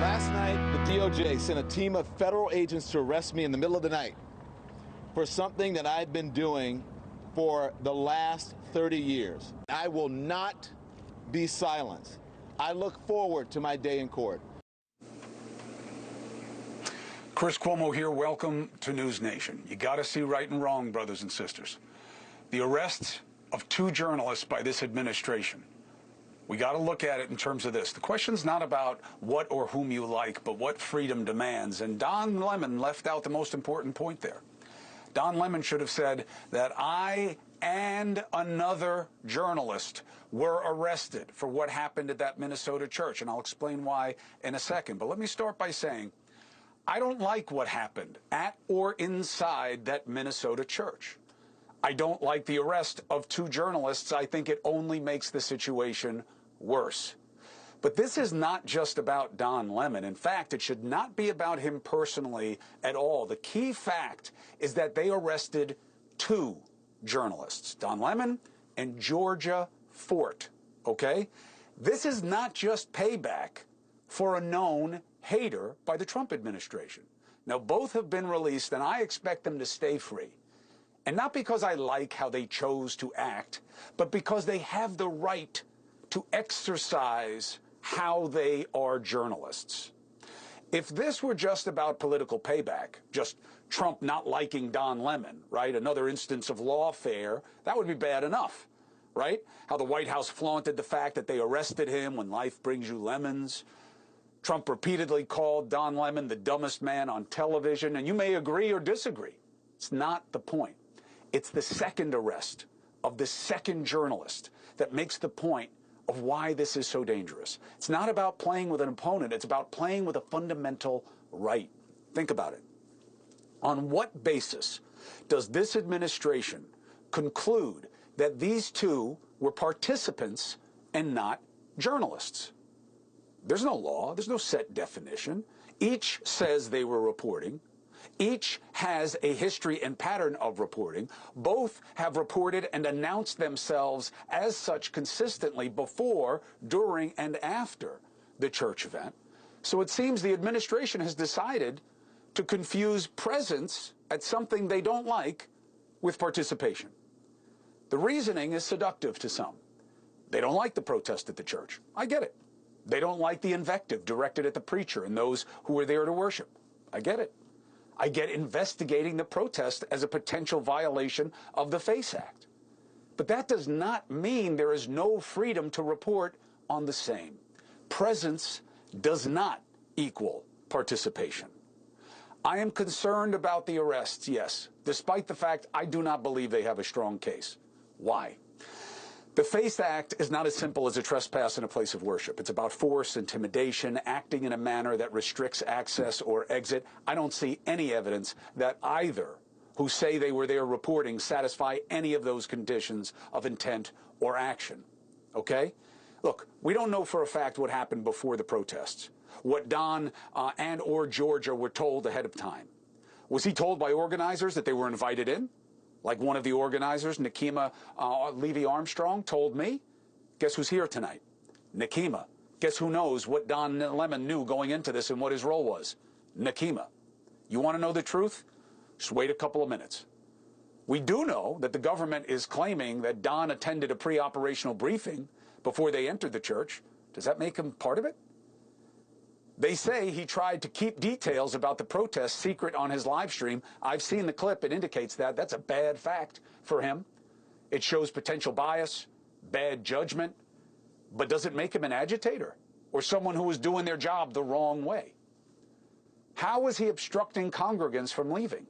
Last night, the DOJ sent a team of federal agents to arrest me in the middle of the night for something that I'd been doing for the last 30 years. I will not be silenced. I look forward to my day in court. Chris Cuomo here. Welcome to NewsNation. You got to see right and wrong, brothers and sisters. The arrest of 2 journalists by this administration. We got to look at it in terms of this. The question's not about what or whom you like, but what freedom demands. And Don Lemon left out the most important point there. Don Lemon should have said that I and another journalist were arrested for what happened at that Minnesota church. And I'll explain why in a second. But let me start by saying, I don't like what happened at or inside that Minnesota church. I don't like the arrest of 2 journalists. I think it only makes the situation worse. But this is not just about Don Lemon. In fact, it should not be about him personally at all. The key fact is that they arrested 2 journalists, Don Lemon and Georgia Fort, okay? This is not just payback for a known hater by the Trump administration. Now, both have been released, and I expect them to stay free. And not because I like how they chose to act, but because they have the right to exercise how they are journalists. If this were just about political payback, just Trump not liking Don Lemon, right, another instance of lawfare, that would be bad enough, right? How the White House flaunted the fact that they arrested him when life brings you lemons. Trump repeatedly called Don Lemon the dumbest man on television, and you may agree or disagree. It's not the point. It's the second arrest of the second journalist that makes the point of why this is so dangerous. It's not about playing with an opponent. It's about playing with a fundamental right. Think about it. On what basis does this administration conclude that these 2 were participants and not journalists? There's no law. There's no set definition. Each says they were reporting. Each has a history and pattern of reporting. Both have reported and announced themselves as such consistently before, during, and after the church event. So it seems the administration has decided to confuse presence at something they don't like with participation. The reasoning is seductive to some. They don't like the protest at the church. I get it. They don't like the invective directed at the preacher and those who were there to worship. I get it. I get investigating the protest as a potential violation of the FACE Act. But that does not mean there is no freedom to report on the same. Presence does not equal participation. I am concerned about the arrests, yes, despite the fact I do not believe they have a strong case. Why? The FACE Act is not as simple as a trespass in a place of worship. It's about force, intimidation, acting in a manner that restricts access or exit. I don't see any evidence that either who say they were there reporting satisfy any of those conditions of intent or action. Okay? Look, we don't know for a fact what happened before the protests, what Don and or Georgia were told ahead of time. Was he told by organizers that they were invited in? Like one of the organizers, Nakima Levy-Armstrong, told me. Guess who's here tonight? Nakima. Guess who knows what Don Lemon knew going into this and what his role was? Nakima. You want to know the truth? Just wait a couple of minutes. We do know that the government is claiming that Don attended a pre-operational briefing before they entered the church. Does that make him part of it? They say he tried to keep details about the protest secret on his live stream. I've seen the clip. It indicates that. That's a bad fact for him. It shows potential bias, bad judgment. But does it make him an agitator or someone who was doing their job the wrong way? How was he obstructing congregants from leaving?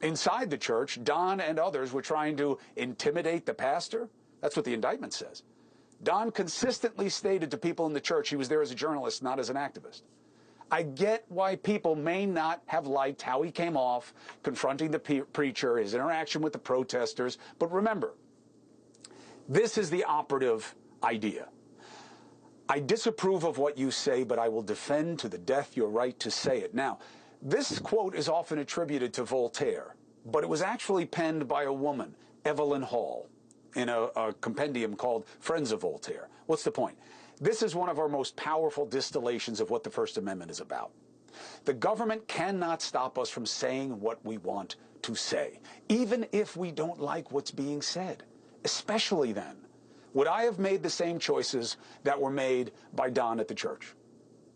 Inside the church, Don and others were trying to intimidate the pastor. That's what the indictment says. Don consistently stated to people in the church he was there as a journalist, not as an activist. I get why people may not have liked how he came off, confronting the preacher, his interaction with the protesters. But remember, this is the operative idea. I disapprove of what you say, but I will defend to the death your right to say it. Now, this quote is often attributed to Voltaire, but it was actually penned by a woman, Evelyn Hall, in a compendium called Friends of Voltaire. What's the point? This is one of our most powerful distillations of what the First Amendment is about. The government cannot stop us from saying what we want to say, even if we don't like what's being said, especially then. Would I have made the same choices that were made by Don at the church?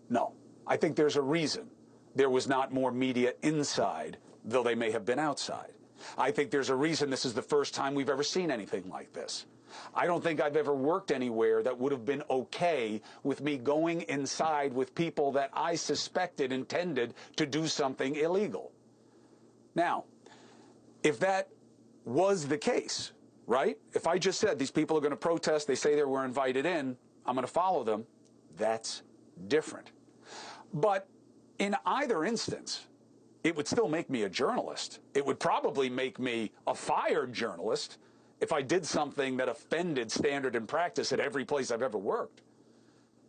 No. I think there's a reason there was not more media inside, though they may have been outside. I think there's a reason this is the first time we've ever seen anything like this. I don't think I've ever worked anywhere that would have been okay with me going inside with people that I suspected intended to do something illegal. Now, if that was the case, right? If I just said these people are going to protest, they say they were invited in, I'm going to follow them, that's different. But in either instance, it would still make me a journalist. It would probably make me a fired journalist if I did something that offended standard and practice at every place I've ever worked.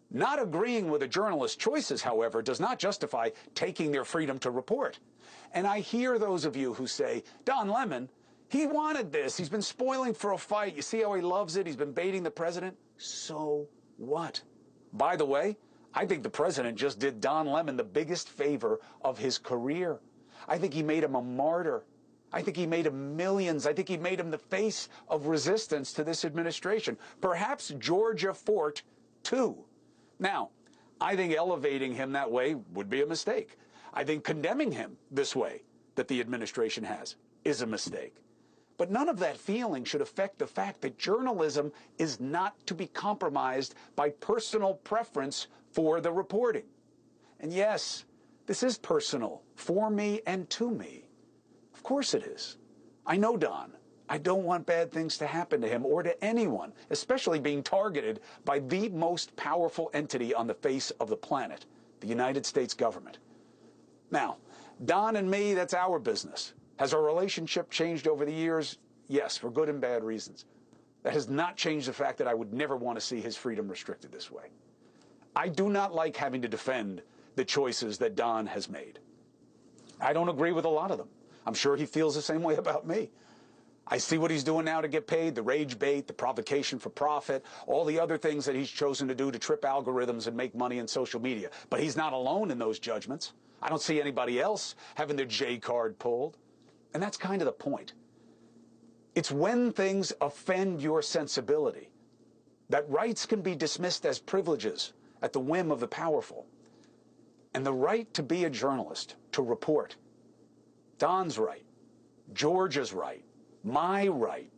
Not agreeing with a journalist's choices, however, does not justify taking their freedom to report. And I hear those of you who say, Don Lemon, he wanted this. He's been spoiling for a fight. You see how he loves it? He's been baiting the president. So what? By the way, I think the president just did Don Lemon the biggest favor of his career. I think he made him a martyr. I think he made him millions. I think he made him the face of resistance to this administration. Perhaps Georgia Fort, too. Now, I think elevating him that way would be a mistake. I think condemning him this way that the administration has is a mistake. But none of that feeling should affect the fact that journalism is not to be compromised by personal preference for the reporting. And yes, this is personal for me and to me. Of course it is. I know Don. I don't want bad things to happen to him or to anyone, especially being targeted by the most powerful entity on the face of the planet, the United States government. Now, Don and me, that's our business. Has our relationship changed over the years? Yes, for good and bad reasons. That has not changed the fact that I would never want to see his freedom restricted this way. I do not like having to defend the choices that Don has made. I don't agree with a lot of them. I'm sure he feels the same way about me. I see what he's doing now to get paid, the rage bait, the provocation for profit, all the other things that he's chosen to do to trip algorithms and make money in social media. But he's not alone in those judgments. I don't see anybody else having their J card pulled. And that's kind of the point. It's when things offend your sensibility that rights can be dismissed as privileges at the whim of the powerful. And the right to be a journalist, to report, Don's right, Georgia's right, my right,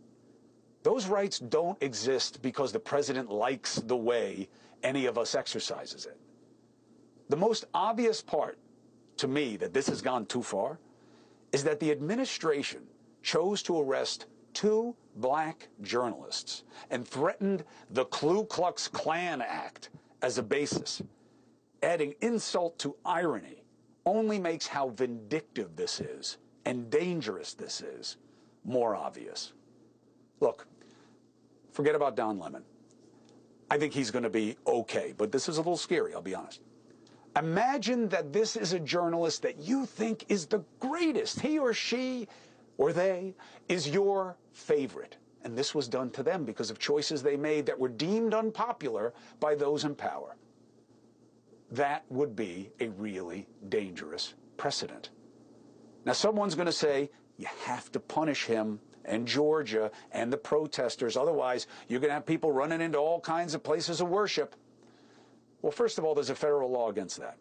those rights don't exist because the president likes the way any of us exercises it. The most obvious part to me that this has gone too far is that the administration chose to arrest 2 black journalists and threatened the Ku Klux Klan Act as a basis. Adding insult to irony only makes how vindictive this is and dangerous this is more obvious. Look, forget about Don Lemon. I think he's going to be okay, but this is a little scary, I'll be honest. Imagine that this is a journalist that you think is the greatest. He or she or they is your favorite. And this was done to them because of choices they made that were deemed unpopular by those in power. That would be a really dangerous precedent. Now, someone's going to say, you have to punish him and Georgia and the protesters. Otherwise, you're going to have people running into all kinds of places of worship. Well, first of all, there's a federal law against that.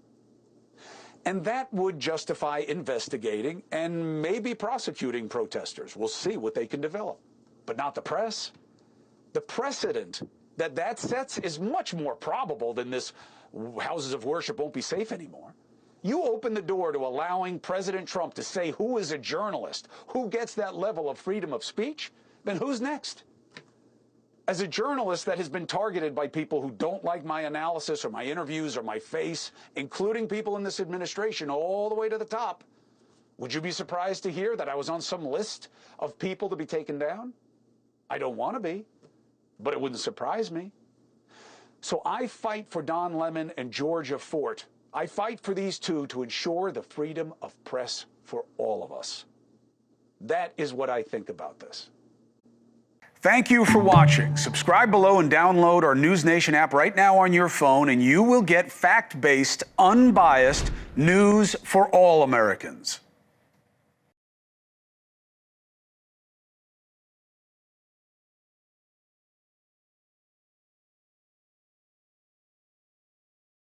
And that would justify investigating and maybe prosecuting protesters. We'll see what they can develop. But not the press. The precedent that that sets is much more probable than this houses of worship won't be safe anymore. You open the door to allowing President Trump to say who is a journalist, who gets that level of freedom of speech, then who's next? As a journalist that has been targeted by people who don't like my analysis or my interviews or my face, including people in this administration all the way to the top, would you be surprised to hear that I was on some list of people to be taken down? I don't want to be, but it wouldn't surprise me. So I fight for Don Lemon and Georgia Fort. I fight for these 2 to ensure the freedom of press for all of us. That is what I think about this. Thank you for watching. Subscribe below and download our NewsNation app right now on your phone, and you will get fact-based, unbiased news for all Americans.